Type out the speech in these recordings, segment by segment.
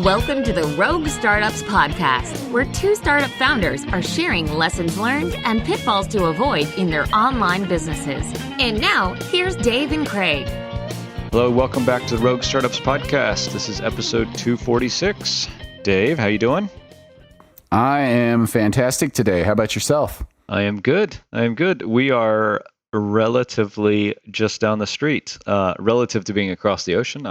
Welcome to the Rogue Startups Podcast, where two startup founders are sharing lessons learned and pitfalls to avoid in their online businesses. And now, here's Dave and Craig. Hello, welcome back to the Rogue Startups Podcast. This is episode 246. Dave, how you doing? I am fantastic today. How about yourself? I am good. We are relatively just down the street, relative to being across the ocean.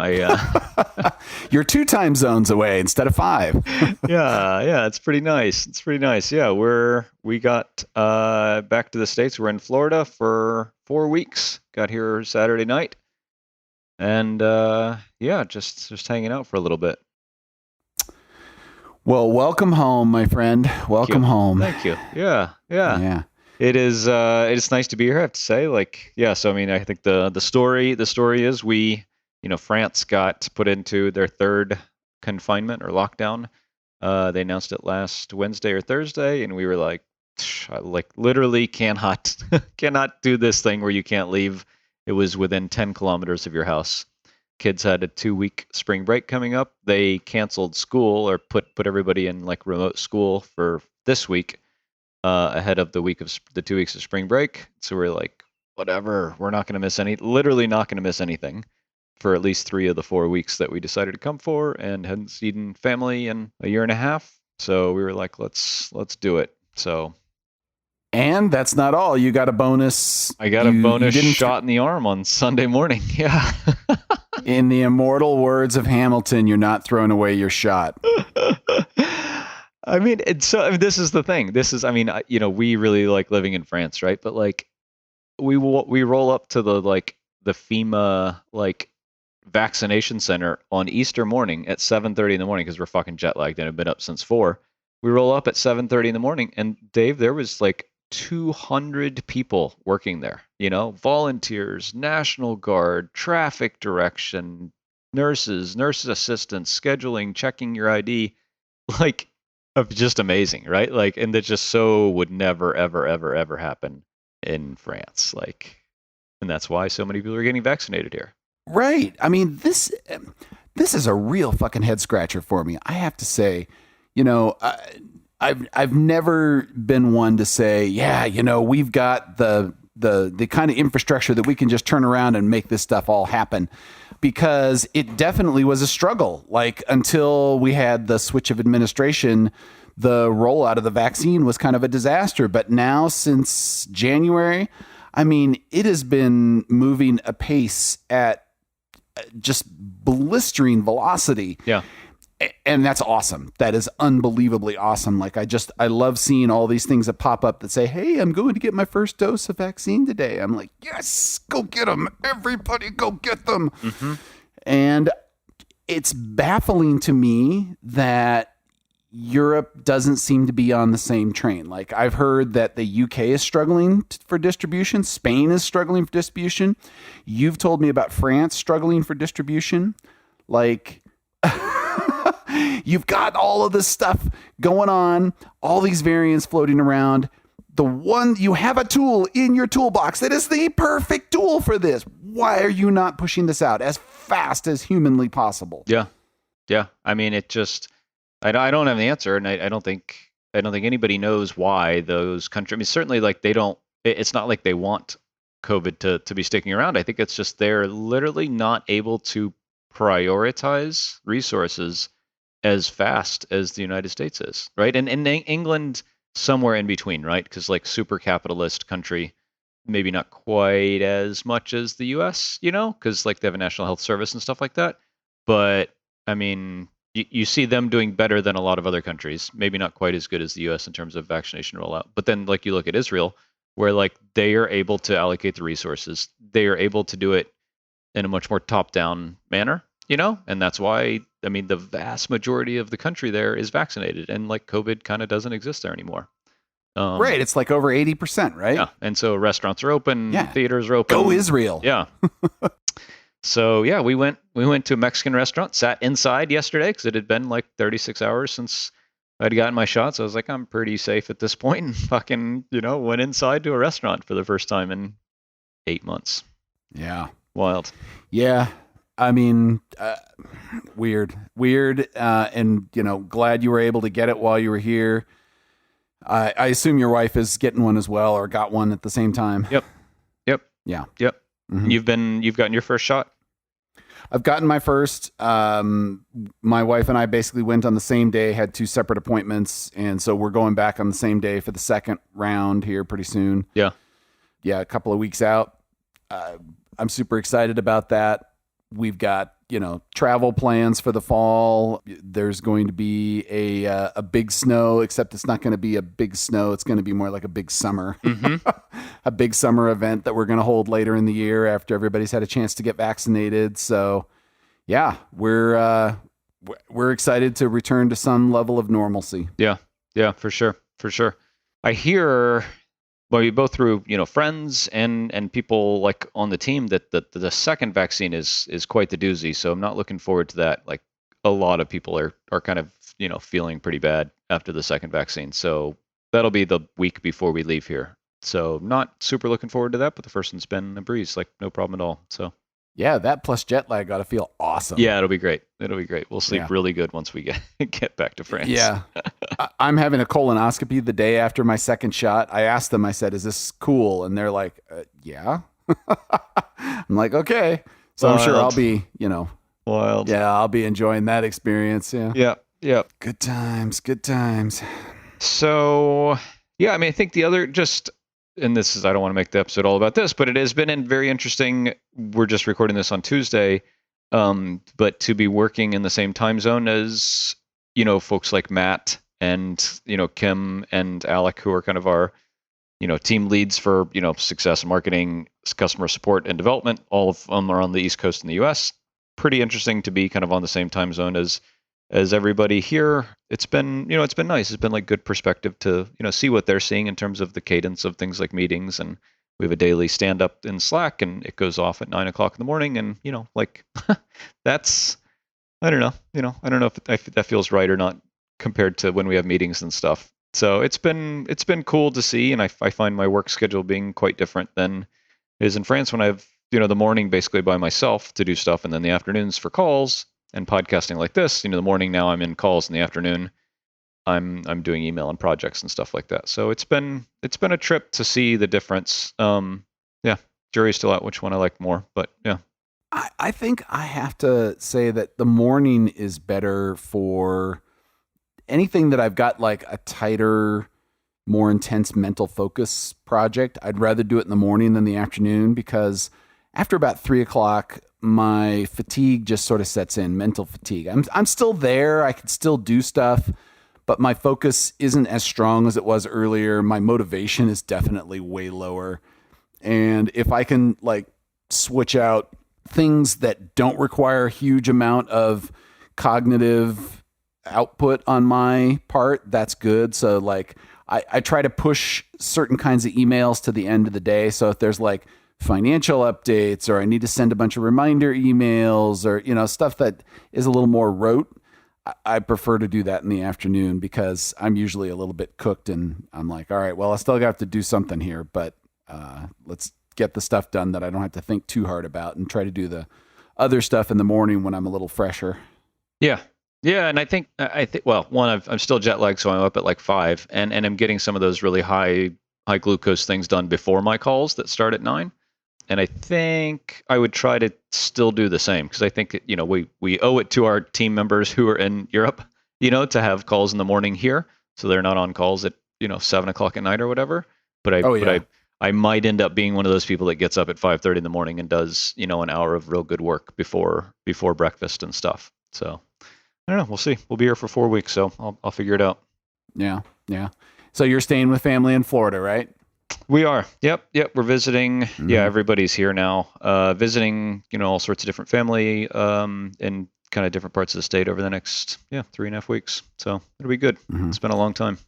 You're 2 time zones away instead of 5. Yeah, it's pretty nice. Yeah, we got back to the States. We're in Florida for 4 weeks. Got here Saturday night, and just hanging out for a little bit. Well, welcome home, my friend. Welcome home. Thank you. Yeah. It is nice to be here, I have to say. So I mean, I think the story is France got put into their third confinement or lockdown. They announced it last Wednesday or Thursday, and we were literally cannot do this thing where you can't leave. It was within 10 kilometers of your house. Kids had a 2-week spring break coming up. They canceled school or put everybody in remote school for this week, ahead of the 2 weeks of spring break. So we're like, whatever, we're not going to miss literally not going to miss anything for at least 3 of the 4 weeks that we decided to come for, and hadn't seen family in a year and a half. So we were like, let's do it. So. And that's not all. You got a bonus. I got a bonus shot in the arm on Sunday morning. Yeah. In the immortal words of Hamilton, you're not throwing away your shot. I mean, this is the thing. We really like living in France, right? But we roll up to the FEMA vaccination center on Easter morning at 7:30 in the morning, because we're fucking jet lagged and have been up since 4. We roll up at 7:30 in the morning, and Dave, there was 200 people working there. Volunteers, National Guard, traffic direction, nurses assistants, scheduling, checking your ID, just amazing, right? And that just would never, ever, ever, ever happen in France. And that's why so many people are getting vaccinated here. Right. I mean, this is a real fucking head scratcher for me. I have to say, I've never been one to say, we've got the kind of infrastructure that we can just turn around and make this stuff all happen, because it definitely was a struggle. Until we had the switch of administration, the rollout of the vaccine was kind of a disaster. But now, since January, I mean, it has been moving apace at just blistering velocity. Yeah. And that's awesome. That is unbelievably awesome. I love seeing all these things that pop up that say, hey, I'm going to get my first dose of vaccine today. I'm like, yes, go get them. Everybody go get them. Mm-hmm. And it's baffling to me that Europe doesn't seem to be on the same train. I've heard that the UK is struggling for distribution. Spain is struggling for distribution. You've told me about France struggling for distribution. You've got all of this stuff going on, all these variants floating around. You have a tool in your toolbox that is the perfect tool for this. Why are you not pushing this out as fast as humanly possible? Yeah. I mean, I don't have the answer, and I don't think anybody knows why those countries. I mean, certainly, they don't. It's not like they want COVID to be sticking around. I think it's just they're literally not able to prioritize resources as fast as the United States is, right? And England somewhere in between, right? Because super capitalist country, maybe not quite as much as the US, because they have a national health service and stuff like that. But I mean, you see them doing better than a lot of other countries, maybe not quite as good as the US in terms of vaccination rollout. But then you look at Israel, where they are able to allocate the resources. They are able to do it in a much more top-down manner, and that's why, I mean, the vast majority of the country there is vaccinated, and COVID kind of doesn't exist there anymore. Right. It's over 80%, right? Yeah. And so restaurants are open, theaters are open. Go Israel. Yeah. So yeah, we went to a Mexican restaurant, sat inside yesterday because it had been 36 hours since I'd gotten my shot. So I was like, I'm pretty safe at this point, and fucking, went inside to a restaurant for the first time in 8 months. Yeah. Wild. Yeah. I mean, weird, and glad you were able to get it while you were here. I assume your wife is getting one as well, or got one at the same time. Yep. Yeah. Yep. Mm-hmm. You've gotten your first shot? I've gotten my first. My wife and I basically went on the same day, had 2 separate appointments, and so we're going back on the same day for the second round here pretty soon. Yeah, a couple of weeks out. I'm super excited about that. We've got travel plans for the fall. There's going to be a big snow, except it's not going to be a big snow. It's going to be more like a big summer, a big summer event that we're going to hold later in the year after everybody's had a chance to get vaccinated. So, yeah, we're excited to return to some level of normalcy. Yeah, for sure. I hear, well, you both through friends and people like on the team that the second vaccine is quite the doozy. So I'm not looking forward to that. Like a lot of people are kind of feeling pretty bad after the second vaccine. So that'll be the week before we leave here. So not super looking forward to that, but the first one's been a breeze, like no problem at all. So yeah, that plus jet lag got to feel awesome. Yeah, it'll be great. We'll sleep really good once we get back to France. Yeah. I'm having a colonoscopy the day after my second shot. I asked them, I said, is this cool? And they're like, yeah. I'm like, okay. So Wild. I'm sure I'll be, Wild. Yeah, I'll be enjoying that experience. Yeah. Yeah. Good times. So, yeah, I mean, I think the other and this is, I don't want to make the episode all about this, but it has been very interesting. We're just recording this on Tuesday, but to be working in the same time zone as, folks like Matt and, Kim and Alec, who are kind of our, team leads for, success marketing, customer support and development. All of them are on the East Coast in the US. Pretty interesting to be kind of on the same time zone as everybody here. It's been nice. It's been like good perspective to, see what they're seeing in terms of the cadence of things like meetings. And we have a daily stand up in Slack and it goes off at 9:00 in the morning. And, like that's, I don't know if that feels right or not compared to when we have meetings and stuff. So it's been cool to see. And I find my work schedule being quite different than it is in France when I have, the morning basically by myself to do stuff. And then the afternoons for calls and podcasting like this. The morning now I'm in calls, in the afternoon I'm doing email and projects and stuff like that. So it's been a trip to see the difference. Yeah, jury's still out which one I like more, but yeah. I think I have to say that the morning is better for anything that I've got like a tighter, more intense mental focus project. I'd rather do it in the morning than the afternoon, because after about 3:00, my fatigue just sort of sets in, mental fatigue. I'm still there. I can still do stuff, but my focus isn't as strong as it was earlier. My motivation is definitely way lower. And if I can like switch out things that don't require a huge amount of cognitive output on my part, that's good. So like I try to push certain kinds of emails to the end of the day. So if there's like financial updates, or I need to send a bunch of reminder emails, or, stuff that is a little more rote, I prefer to do that in the afternoon, because I'm usually a little bit cooked and I'm like, all right, well, I still have to do something here, but let's get the stuff done that I don't have to think too hard about, and try to do the other stuff in the morning when I'm a little fresher. Yeah. Yeah. And I think, well, one, I'm still jet lagged, so I'm up at like 5 and I'm getting some of those really high glucose things done before my calls that start at 9. And I think I would try to still do the same, because I think, we owe it to our team members who are in Europe, to have calls in the morning here. So they're not on calls at, 7:00 at night or whatever. But I might end up being one of those people that gets up at 5:30 in the morning and does, an hour of real good work before breakfast and stuff. So I don't know. We'll see. We'll be here for 4 weeks, so I'll figure it out. Yeah. Yeah. So you're staying with family in Florida, right? We are. Yep. We're visiting. Mm-hmm. Yeah, everybody's here now. Visiting, all sorts of different family in kind of different parts of the state over the next 3.5 weeks. So it'll be good. Mm-hmm. It's been a long time.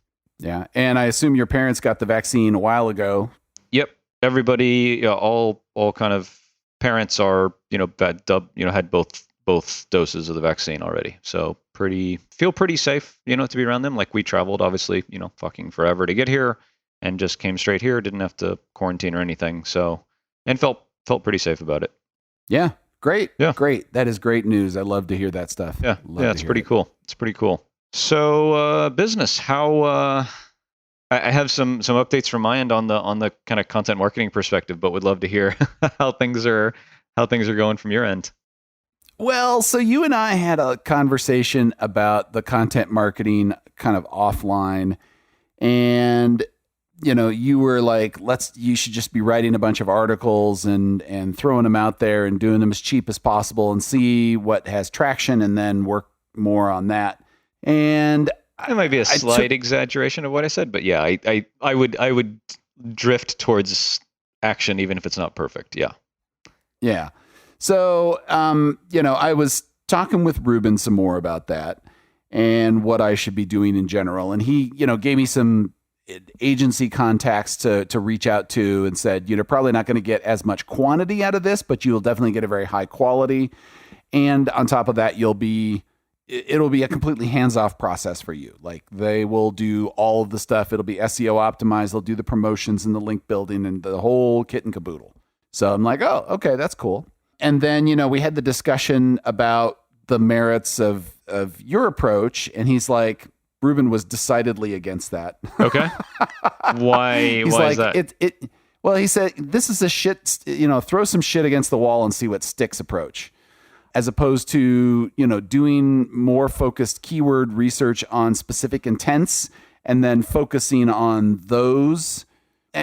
Yeah, and I assume your parents got the vaccine a while ago. Yep. Everybody, all kind of parents are, had both doses of the vaccine already. So feel pretty safe, to be around them. Like we traveled, obviously, fucking forever to get here. And just came straight here, didn't have to quarantine or anything. So, and felt pretty safe about it. Yeah, Great. Yeah. Great. That is great news. I love to hear that stuff. Yeah. Love Yeah. to It's hear pretty it. cool. It's pretty cool. So, business, how, I have some updates from my end on the kind of content marketing perspective, but would love to hear how things are going from your end. Well, so you and I had a conversation about the content marketing kind of offline, and you were like, you should just be writing a bunch of articles and throwing them out there and doing them as cheap as possible and see what has traction and then work more on that. And it might be a slight exaggeration of what I said, but yeah, I would drift towards action even if it's not perfect. Yeah. Yeah. So, I was talking with Ruben some more about that and what I should be doing in general. And he, gave me some agency contacts to reach out to and said, you're probably not going to get as much quantity out of this, but you'll definitely get a very high quality. And on top of that, it'll be a completely hands-off process for you. Like they will do all of the stuff. It'll be SEO optimized. They'll do the promotions and the link building and the whole kit and caboodle. So I'm like, oh, okay, that's cool. And then, we had the discussion about the merits of your approach. And he's like, Ruben was decidedly against that. Okay. Why? He's why like, is that? Well, he said, this is a shit, throw some shit against the wall and see what sticks approach. As opposed to, doing more focused keyword research on specific intents and then focusing on those.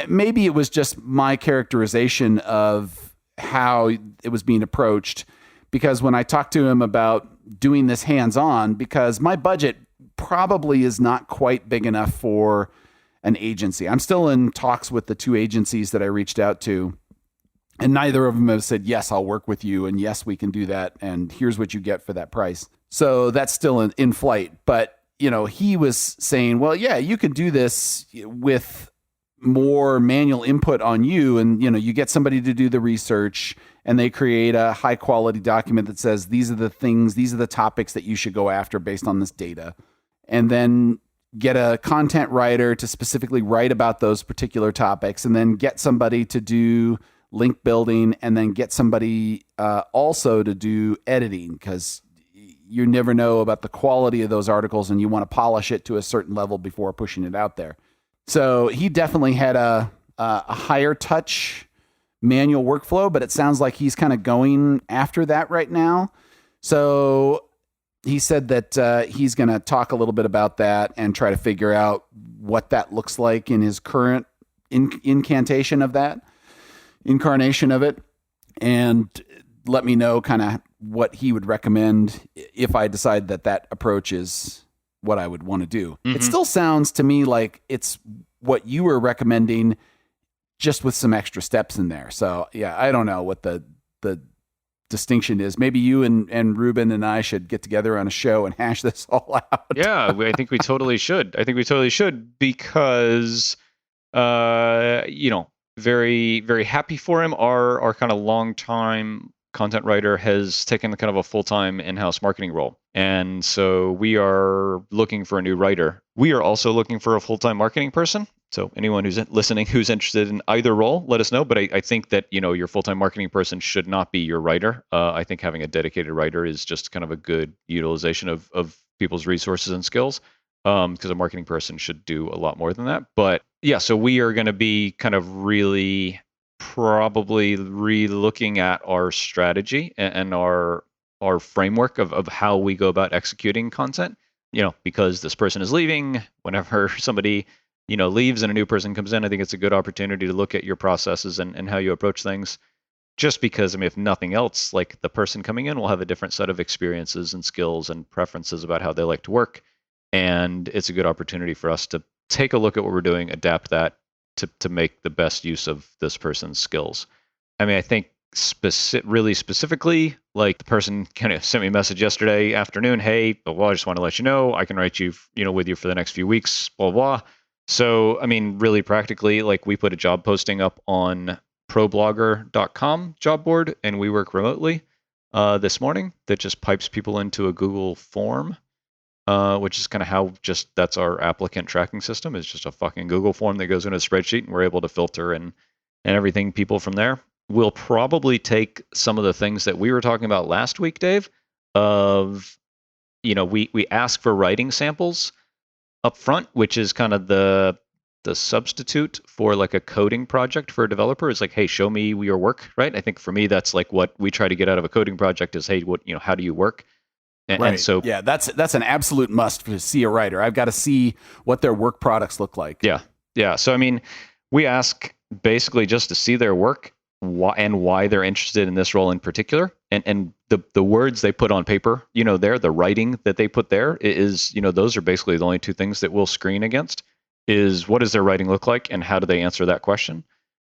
Maybe it was just my characterization of how it was being approached, because when I talked to him about doing this hands-on, because my budget probably is not quite big enough for an agency. I'm still in talks with the two agencies that I reached out to. And neither of them have said, yes, I'll work with you. And yes, we can do that. And here's what you get for that price. So that's still in flight. But, he was saying, well, yeah, you could do this with more manual input on you. And, you get somebody to do the research and they create a high quality document that says, these are the topics that you should go after based on this data. And then get a content writer to specifically write about those particular topics, and then get somebody to do link building, and then get somebody also to do editing, because you never know about the quality of those articles and you want to polish it to a certain level before pushing it out there. So he definitely had a higher touch manual workflow, but it sounds like he's kind of going after that right now. So he said that he's going to talk a little bit about that and try to figure out what that looks like in his current incarnation of it, and let me know kind of what he would recommend if I decide that approach is what I would want to do. Mm-hmm. It still sounds to me like it's what you were recommending, just with some extra steps in there. So yeah, I don't know what the distinction is. Maybe you and Ruben and I should get together on a show and hash this all out. Yeah, I think we totally should. Because, very, very happy for him. Our kind of long-time content writer has taken kind of a full-time in-house marketing role. And so we are looking for a new writer. We are also looking for a full-time marketing person. So anyone who's listening who's interested in either role, let us know. But I think that, your full-time marketing person should not be your writer. I think having a dedicated writer is just kind of a good utilization of people's resources and skills, because a marketing person should do a lot more than that. But yeah, so we are going to be kind of really probably re-looking at our strategy and our framework of how we go about executing content, because this person is leaving. Whenever somebody leaves and a new person comes in, I think it's a good opportunity to look at your processes and how you approach things. Just because, if nothing else, like the person coming in will have a different set of experiences and skills and preferences about how they like to work. And it's a good opportunity for us to take a look at what we're doing, adapt that to make the best use of this person's skills. I think really specifically, like the person kind of sent me a message yesterday afternoon, hey, I just want to let you know, I can write you, with you for the next few weeks, blah, blah. So, really practically, like we put a job posting up on problogger.com job board, and we work remotely this morning that just pipes people into a Google form, which is kind of how that's our applicant tracking system. It's just a fucking Google form that goes into a spreadsheet, and we're able to filter and everything people from there. we'll probably take some of the things that we were talking about last week, Dave, of, we ask for writing samples up front, which is kind of the substitute for like a coding project for a developer. Is like, hey, show me your work, right? I think for me, that's like what we try to get out of a coding project is, hey, how do you work? Right. And so, yeah, that's an absolute must to see a writer. I've got to see what their work products look like. Yeah. So, I mean, we ask basically just to see their work, why they're interested in this role in particular, and the words they put on paper, the writing that they put there is, those are basically the only two things that we'll screen against. Is what does their writing look like, and how do they answer that question?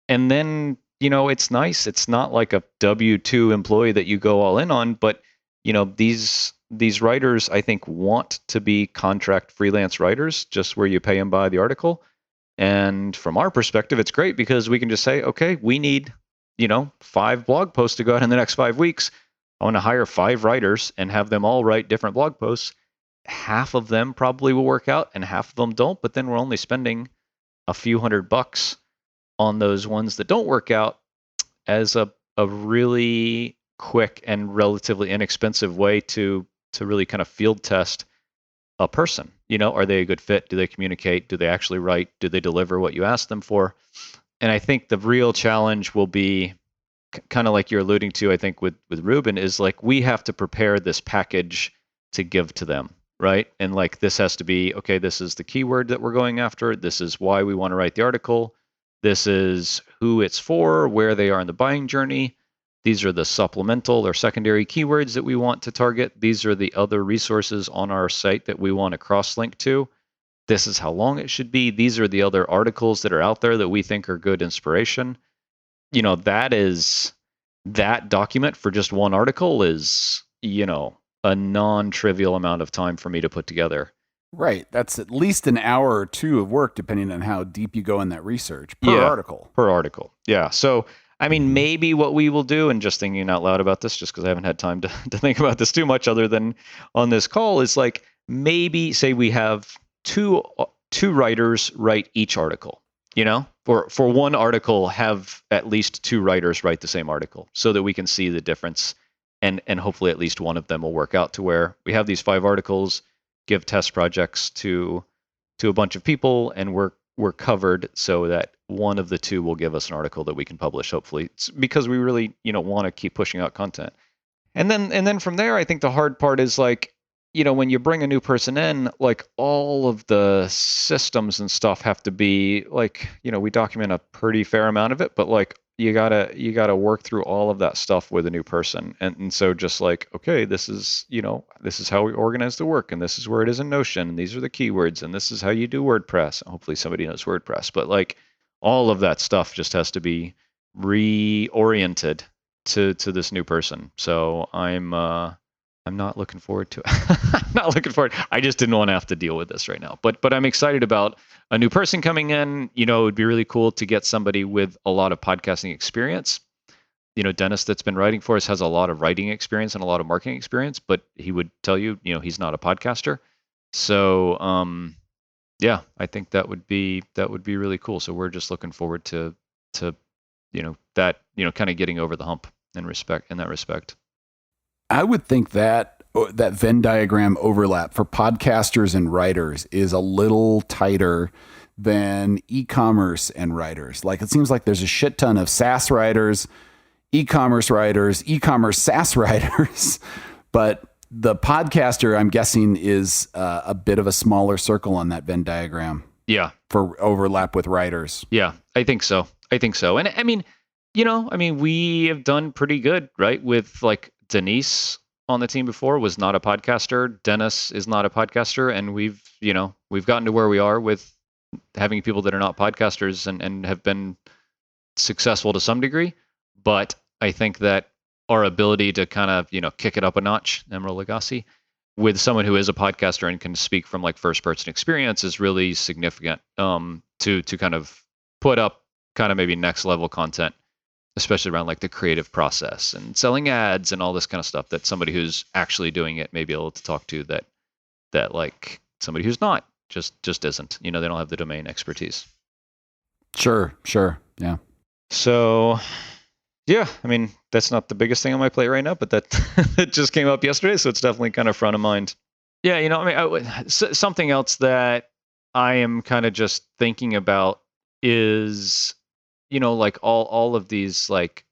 And then, it's nice. It's not like a W-2 employee that you go all in on, but these writers, I think, want to be contract freelance writers, just where you pay them by the article. And from our perspective, it's great because we can just say, okay, we need, 5 blog posts to go out in the next 5 weeks. I want to hire 5 writers and have them all write different blog posts. Half of them probably will work out and half of them don't, but then we're only spending a few $100 on those ones that don't work out as a really quick and relatively inexpensive way to really kind of field test a person. Are they a good fit? Do they communicate? Do they actually write? Do they deliver what you ask them for? And I think the real challenge will be kind of like you're alluding to, I think with Ruben, is like we have to prepare this package to give to them. Right. And like this has to be, okay, this is the keyword that we're going after. This is why we want to write the article. This is who it's for, where they are in the buying journey. These are the supplemental or secondary keywords that we want to target. These are the other resources on our site that we want to cross-link to. This is how long it should be. These are the other articles that are out there that we think are good inspiration. That document for just one article is, a non-trivial amount of time for me to put together. Right. That's at least an hour or two of work, depending on how deep you go in that research per article. Per article. Yeah. So, I mean, maybe what we will do, and just thinking out loud about this, just because I haven't had time to think about this too much other than on this call, is like maybe say we have two writers write each article, for one article, have at least 2 writers write the same article so that we can see the difference. And hopefully at least one of them will work out to where we have these 5 articles, give test projects to a bunch of people, and we're covered so that one of the 2 will give us an article that we can publish, hopefully. It's because we really, want to keep pushing out content. And then from there, I think the hard part is like, when you bring a new person in, like all of the systems and stuff have to be like, we document a pretty fair amount of it, but like you gotta work through all of that stuff with a new person. And so just like, okay, this is how we organize the work, and this is where it is in Notion, and these are the keywords, and this is how you do WordPress. Hopefully somebody knows WordPress, but like all of that stuff just has to be reoriented to this new person. So I'm not looking forward to it. I'm not looking forward. I just didn't want to have to deal with this right now. But I'm excited about a new person coming in. It would be really cool to get somebody with a lot of podcasting experience. Dennis that's been writing for us has a lot of writing experience and a lot of marketing experience, but he would tell you, he's not a podcaster. So, I think that would be really cool. So we're just looking forward to that, kind of getting over the hump in that respect. I would think that Venn diagram overlap for podcasters and writers is a little tighter than e-commerce and writers. Like it seems like there's a shit ton of SaaS writers, e-commerce SaaS writers, but the podcaster, I'm guessing, is a bit of a smaller circle on that Venn diagram. Yeah. For overlap with writers. Yeah, I think so. And I mean, we have done pretty good, right? With like Denise on the team before was not a podcaster. Dennis is not a podcaster. And we've gotten to where we are with having people that are not podcasters and have been successful to some degree. But I think that our ability to kind of, kick it up a notch, Emerald Lagasse, with someone who is a podcaster and can speak from like first person experience is really significant to kind of put up kind of maybe next level content, especially around like the creative process and selling ads and all this kind of stuff that somebody who's actually doing it may be able to talk to that like somebody who's not just isn't, they don't have the domain expertise. Sure. Yeah. So Yeah, I mean, that's not the biggest thing on my plate right now, but that it just came up yesterday, so it's definitely kind of front of mind. Yeah, something else that I am kind of just thinking about is, like all of these like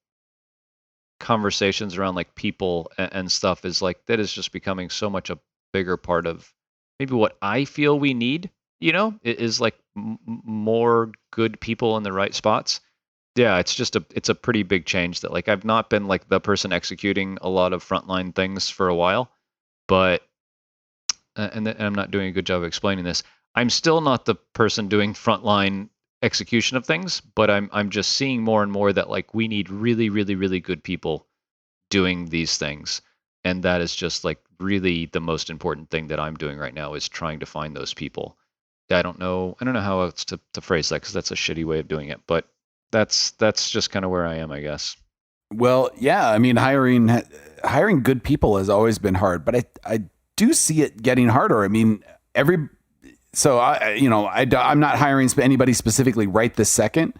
conversations around like people and stuff is like that is just becoming so much a bigger part of maybe what I feel we need. Is like more good people in the right spots. Yeah, it's a pretty big change that like I've not been like the person executing a lot of frontline things for a while, but and I'm not doing a good job of explaining this. I'm still not the person doing frontline execution of things, but I'm just seeing more and more that like we need really, really, really good people doing these things. And that is just like really the most important thing that I'm doing right now is trying to find those people. I don't know how else to phrase that because that's a shitty way of doing it, but that's just kind of where I am, I guess. Well, yeah, I mean, hiring good people has always been hard, but I do see it getting harder. I mean, I'm not hiring anybody specifically right this second,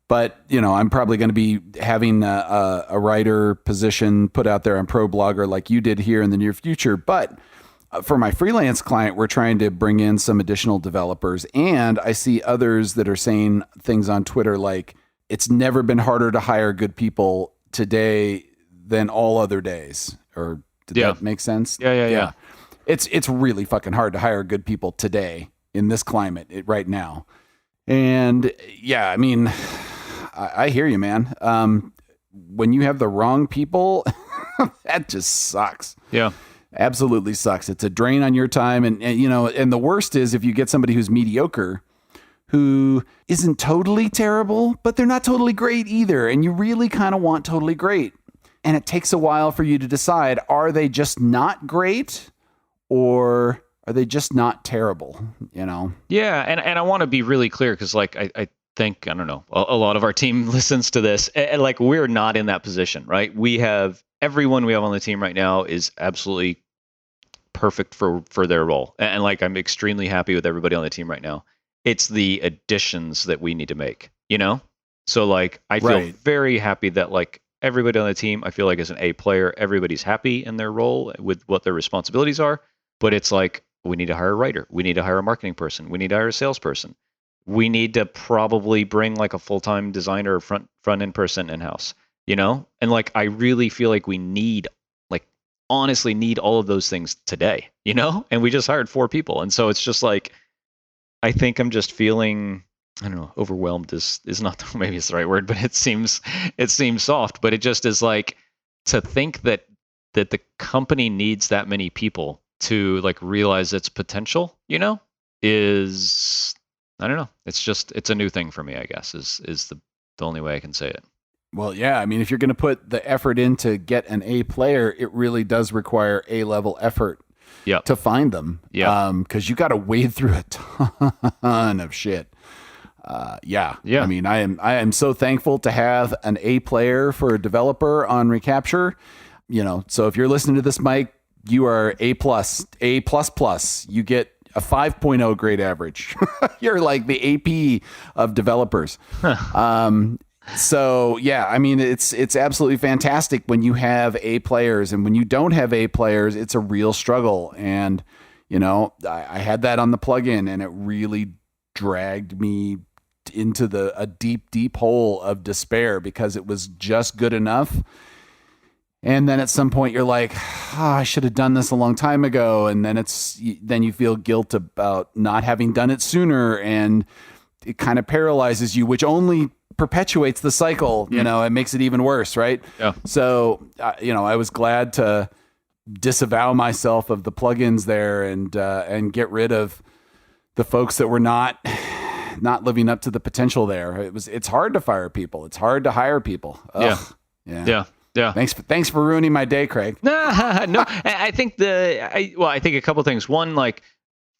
but I'm probably going to be having a writer position put out there on ProBlogger like you did here in the near future. But for my freelance client, we're trying to bring in some additional developers, and I see others that are saying things on Twitter like it's never been harder to hire good people today than all other days. Or did that make sense? Yeah. It's really fucking hard to hire good people today in this climate right now. And yeah, I mean, I hear you, man. When you have the wrong people, that just sucks. Yeah. Absolutely sucks. It's a drain on your time. And the worst is if you get somebody who's mediocre, who isn't totally terrible, but they're not totally great either. And you really kind of want totally great. And it takes a while for you to decide, are they just not great or are they just not terrible? Yeah. And I want to be really clear because like, I think, I don't know, a lot of our team listens to this and like, we're not in that position, right? Everyone we have on the team right now is absolutely perfect for their role. And like, I'm extremely happy with everybody on the team right now. It's the additions that we need to make, So like, I feel very happy that like everybody on the team, I feel like is an A player. Everybody's happy in their role with what their responsibilities are. But it's like, we need to hire a writer. We need to hire a marketing person. We need to hire a salesperson. We need to probably bring like a full-time designer or front-end person in-house, And like, I really feel like we honestly need all of those things today, And we just hired 4 people. And so it's just like, I think I'm just feeling, I don't know, overwhelmed is not, maybe it's the right word, but it seems soft, but it just is like to think that the company needs that many people to like realize its potential, is, I don't know. It's a new thing for me, I guess, is the only way I can say it. Well, yeah. I mean, if you're going to put the effort in to get an A player, it really does require A-level effort to find them. Yeah. Because you got to wade through a ton of shit. Yeah. I mean, I am so thankful to have an A player for a developer on Recapture. So if you're listening to this, Mike, you are A+. You get a 5.0 grade average. You're like the AP of developers. So yeah, I mean, it's absolutely fantastic when you have A players, and when you don't have A players, it's a real struggle. And, I had that on the plugin, and it really dragged me into a deep, deep hole of despair because it was just good enough. And then at some point you're like, I should have done this a long time ago. And then then you feel guilt about not having done it sooner. And it kind of paralyzes you, which only perpetuates the cycle. It makes it even worse. Right. Yeah. So, I was glad to disavow myself of the plugins there and get rid of the folks that were not living up to the potential there. It's hard to fire people. It's hard to hire people. Ugh. Yeah. Thanks for ruining my day, Craig. No, I think I think a couple things. One, like,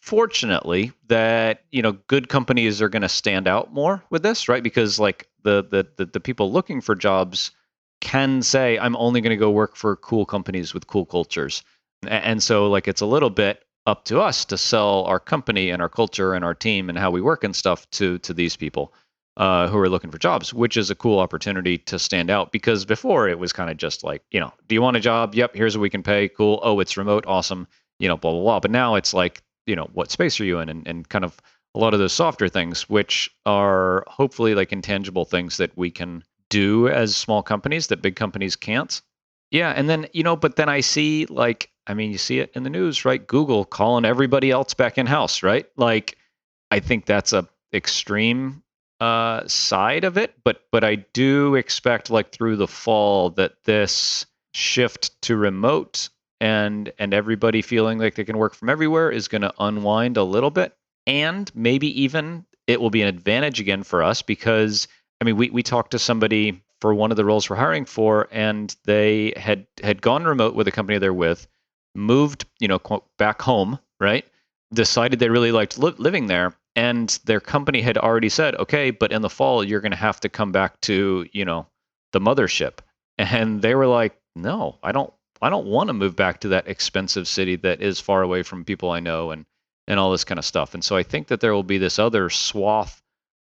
fortunately that, good companies are going to stand out more with this, right? Because like the people looking for jobs can say, I'm only going to go work for cool companies with cool cultures. And so like, it's a little bit up to us to sell our company and our culture and our team and how we work and stuff to these people. who are looking for jobs, which is a cool opportunity to stand out, because before it was kind of just like, do you want a job? Yep, here's what we can pay. Cool. Oh, it's remote. Awesome. Blah, blah, blah. But now it's like, what space are you in? And kind of a lot of those softer things, which are hopefully like intangible things that we can do as small companies that big companies can't. Yeah. And then, but then I see you see it in the news, right? Google calling everybody else back in house, right? Like, I think that's a extreme side of it, but I do expect like through the fall that this shift to remote and everybody feeling like they can work from everywhere is going to unwind a little bit, and maybe even it will be an advantage again for us, because we talked to somebody for one of the roles we're hiring for, and they had gone remote with a company they're with, moved back home, right? Decided they really liked living there. And their company had already said, okay, but in the fall, you're going to have to come back to, the mothership. And they were like, no, I don't want to move back to that expensive city that is far away from people I know and all this kind of stuff. And so I think that there will be this other swath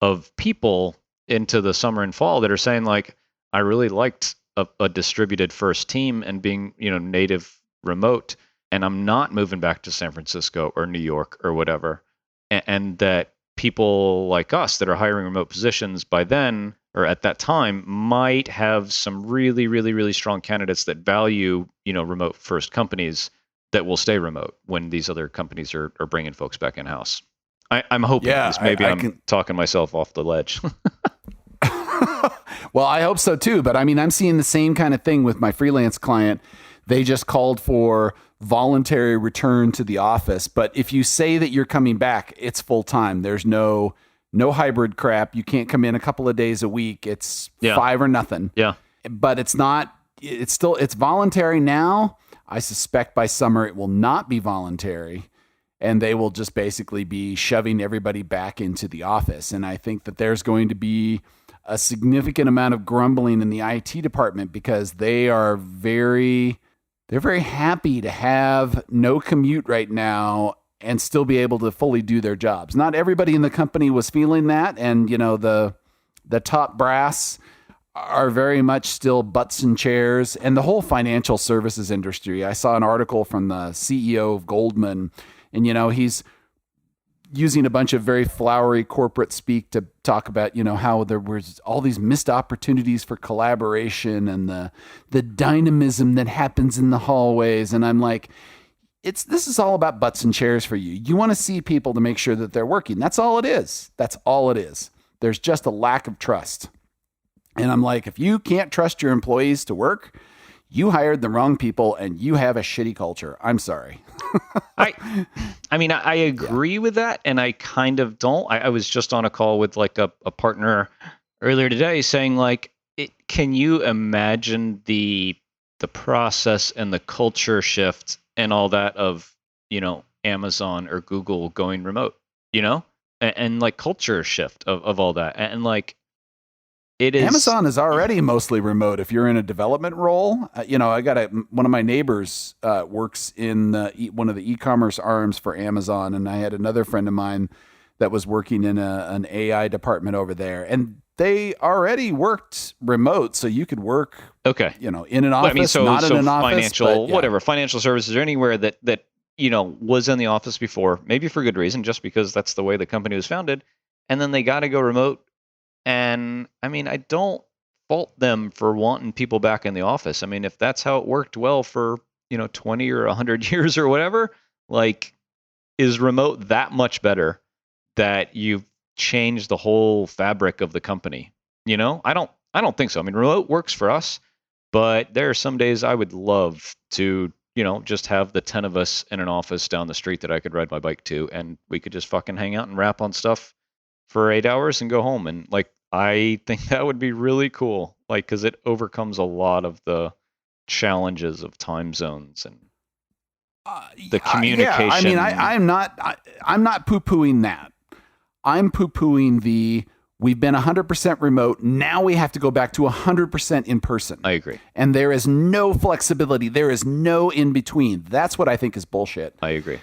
of people into the summer and fall that are saying like, I really liked a distributed first team and being, native remote, and I'm not moving back to San Francisco or New York or whatever. And that people like us that are hiring remote positions by then or at that time might have some really, really, really strong candidates that value, remote first companies that will stay remote when these other companies are bringing folks back in house. I'm hoping this. Maybe I'm talking myself off the ledge. Well, I hope so too. But I'm seeing the same kind of thing with my freelance client. They just called for voluntary return to the office. But if you say that you're coming back, it's full time. There's no hybrid crap. You can't come in a couple of days a week. It's 5 or nothing. Yeah. But it's voluntary now. I suspect by summer it will not be voluntary, and they will just basically be shoving everybody back into the office. And I think that there's going to be a significant amount of grumbling in the IT department, because they're very happy to have no commute right now and still be able to fully do their jobs. Not everybody in the company was feeling that. And, the top brass are very much still butts in chairs, and the whole financial services industry. I saw an article from the CEO of Goldman, and, he's using a bunch of very flowery corporate speak to talk about, how there was all these missed opportunities for collaboration and the dynamism that happens in the hallways. And I'm like, this is all about butts and chairs for you. You want to see people to make sure that they're working. That's all it is. That's all it is. There's just a lack of trust. And I'm like, if you can't trust your employees to work, you hired the wrong people and you have a shitty culture. I'm sorry. I agree with that, and I kind of don't. I was just on a call with like a partner earlier today saying like, can you imagine the process and the culture shift and all that of, Amazon or Google going remote, and like culture shift of all that. And like, it is. Amazon is already mostly remote if you're in a development role. I got one of my neighbors works in one of the e-commerce arms for Amazon, and I had another friend of mine that was working in an AI department over there, and they already worked remote, so you could work in an office, not in an office, financial, whatever, financial services or anywhere that was in the office before, maybe for good reason, just because that's the way the company was founded, and then they got to go remote. And I don't fault them for wanting people back in the office. If that's how it worked well for, 20 or 100 years or whatever, like, is remote that much better that you've changed the whole fabric of the company? I don't think so. Remote works for us, but there are some days I would love to, just have the 10 of us in an office down the street that I could ride my bike to, and we could just fucking hang out and rap on stuff for 8 hours and go home. And like, I think that would be really cool, like, because it overcomes a lot of the challenges of time zones and the communication. I'm not poo-pooing that. I'm poo-pooing we've been 100% remote. Now we have to go back to 100% in person. I agree. And there is no flexibility. There is no in between. That's what I think is bullshit. I agree.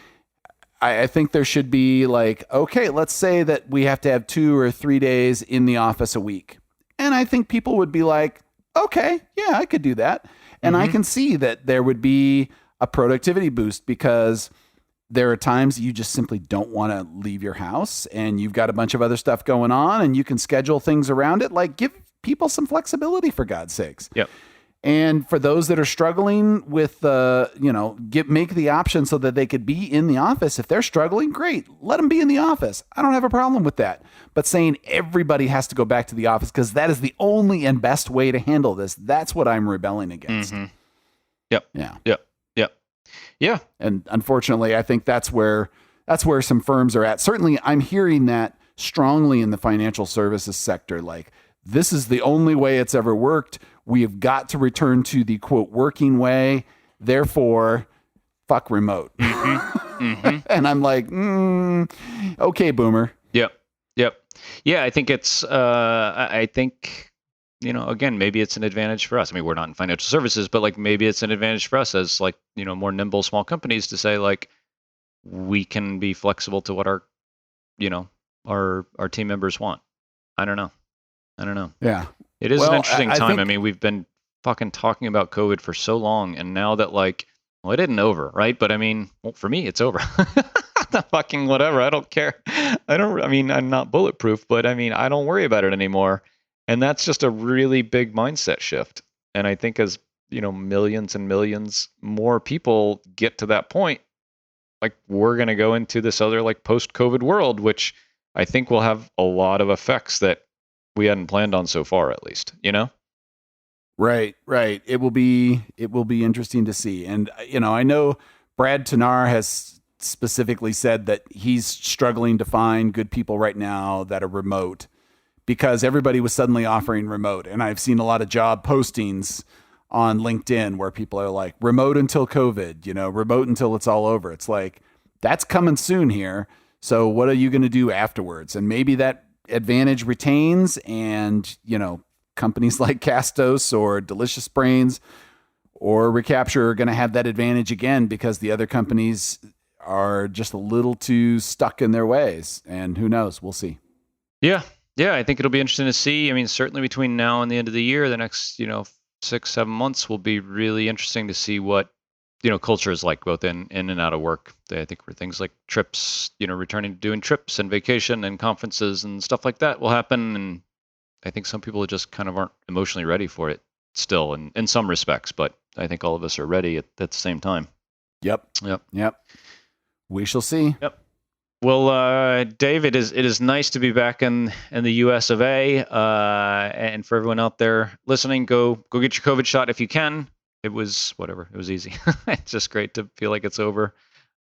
I think there should be like, okay, let's say that we have to have 2 or 3 days in the office a week. And I think people would be like, okay, yeah, I could do that. And I can see that there would be a productivity boost because there are times you just simply don't want to leave your house and you've got a bunch of other stuff going on and you can schedule things around it. Like, give people some flexibility, for God's sakes. Yep. And for those that are struggling with, make the option so that they could be in the office. If they're struggling, great. Let them be in the office. I don't have a problem with that. But saying everybody has to go back to the office because that is the only and best way to handle this, that's what I'm rebelling against. Mm-hmm. Yep. Yeah. Yep. Yep. Yeah. And unfortunately, I think that's where some firms are at. Certainly, I'm hearing that strongly in the financial services sector. Like, this is the only way it's ever worked. We have got to return to the quote working way. Therefore, fuck remote. And I'm like, okay, boomer. Yep. Yeah, I think it's, again, maybe it's an advantage for us. I mean, we're not in financial services, but like maybe it's an advantage for us as like, more nimble small companies to say like, we can be flexible to what our team members want. I don't know. Yeah. It is an interesting time. I mean, we've been fucking talking about COVID for so long, and now that like, well, it isn't over, right? But I mean, well, for me, it's over. The fucking whatever. I don't care. I'm not bulletproof, but I mean, I don't worry about it anymore. And that's just a really big mindset shift. And I think as, millions and millions more people get to that point, like we're going to go into this other like post-COVID world, which I think will have a lot of effects that we hadn't planned on so far, at least, Right. It will be interesting to see. And, I know Brad Tanar has specifically said that he's struggling to find good people right now that are remote because everybody was suddenly offering remote. And I've seen a lot of job postings on LinkedIn where people are like, remote until COVID, remote until it's all over. It's like, that's coming soon here. So what are you going to do afterwards? And maybe that advantage retains and, companies like Castos or Delicious Brains or Recapture are going to have that advantage again because the other companies are just a little too stuck in their ways. And who knows? We'll see. Yeah. I think it'll be interesting to see. I mean, certainly between now and the end of the year, the next, 6-7 months will be really interesting to see what, culture is like both in and out of work. I think for things like trips, returning to doing trips and vacation and conferences and stuff like that will happen. And I think some people just kind of aren't emotionally ready for it still in some respects, but I think all of us are ready at the same time. Yep. We shall see. Yep. Well, Dave, it is nice to be back in the US of A. And for everyone out there listening, go get your COVID shot if you can. It was whatever. It was easy. It's just great to feel like it's over.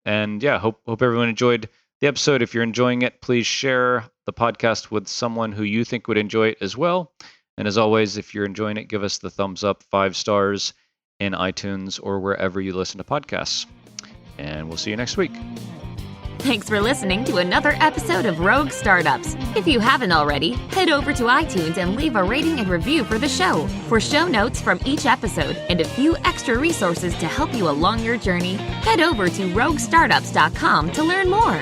And yeah, hope everyone enjoyed the episode. If you're enjoying it, please share the podcast with someone who you think would enjoy it as well. And as always, if you're enjoying it, give us the thumbs up, 5 stars in iTunes or wherever you listen to podcasts. And we'll see you next week. Thanks for listening to another episode of Rogue Startups. If you haven't already, head over to iTunes and leave a rating and review for the show. For show notes from each episode and a few extra resources to help you along your journey, head over to roguestartups.com to learn more.